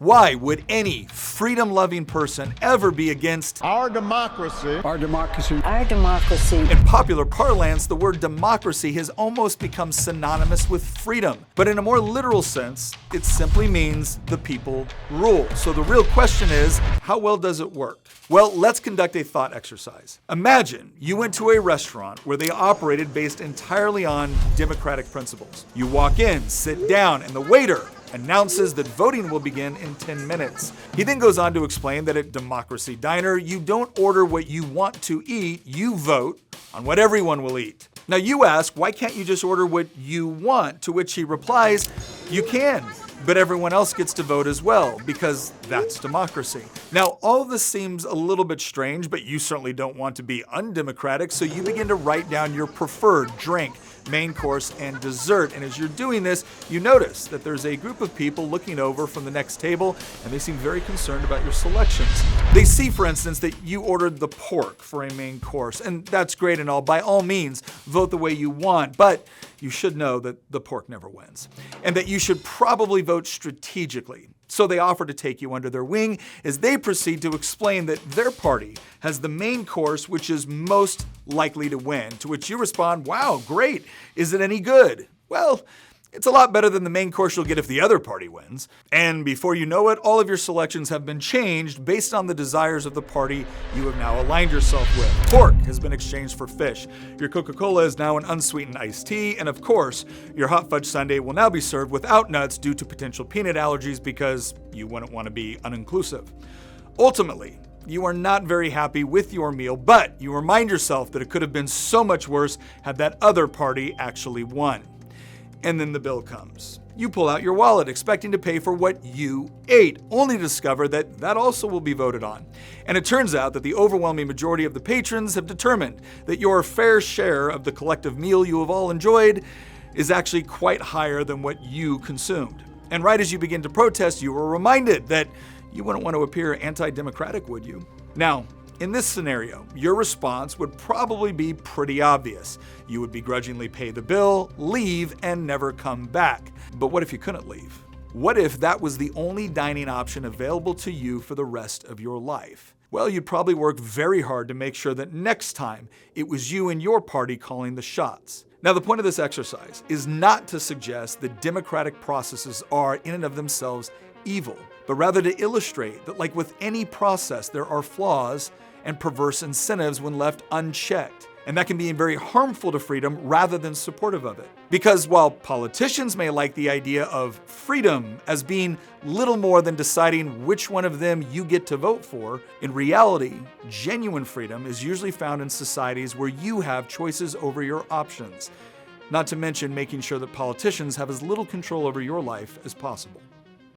Why would any freedom-loving person ever be against our democracy? Our democracy. Our democracy. In popular parlance, the word democracy has almost become synonymous with freedom. But in a more literal sense, it simply means the people rule. So the real question is, how well does it work? Well, let's conduct a thought exercise. Imagine you went to a restaurant where they operated based entirely on democratic principles. You walk in, sit down, and the waiter announces that voting will begin in 10 minutes. He then goes on to explain that at Democracy Diner, you don't order what you want to eat, you vote on what everyone will eat. Now you ask, why can't you just order what you want? To which he replies, you can, but everyone else gets to vote as well, because that's democracy. Now, all this seems a little bit strange, but you certainly don't want to be undemocratic, so you begin to write down your preferred drink, main course, and dessert. And as you're doing this, you notice that there's a group of people looking over from the next table, and they seem very concerned about your selections. They see, for instance, that you ordered the pork for a main course, and that's great and all. By all means, vote the way you want, but you should know that the pork never wins, and that you should probably vote strategically. So they offer to take you under their wing as they proceed to explain that their party has the main course which is most likely to win, to which you respond, wow, great, is it any good? Well, it's a lot better than the main course you'll get if the other party wins. And before you know it, all of your selections have been changed based on the desires of the party you have now aligned yourself with. Pork has been exchanged for fish. Your Coca-Cola is now an unsweetened iced tea. And of course, your hot fudge sundae will now be served without nuts due to potential peanut allergies because you wouldn't want to be uninclusive. Ultimately, you are not very happy with your meal, but you remind yourself that it could have been so much worse had that other party actually won. And then the bill comes. You pull out your wallet expecting to pay for what you ate, only to discover that that also will be voted on. And it turns out that the overwhelming majority of the patrons have determined that your fair share of the collective meal you have all enjoyed is actually quite higher than what you consumed. And right as you begin to protest, you are reminded that you wouldn't want to appear anti-democratic, would you? Now, in this scenario, your response would probably be pretty obvious. You would begrudgingly pay the bill, leave, and never come back. But what if you couldn't leave? What if that was the only dining option available to you for the rest of your life? Well, you'd probably work very hard to make sure that next time it was you and your party calling the shots. Now, the point of this exercise is not to suggest that democratic processes are, in and of themselves, evil, but rather to illustrate that, like with any process, there are flaws and perverse incentives when left unchecked. And that can be very harmful to freedom rather than supportive of it. Because while politicians may like the idea of freedom as being little more than deciding which one of them you get to vote for, in reality, genuine freedom is usually found in societies where you have choices over your options. Not to mention making sure that politicians have as little control over your life as possible.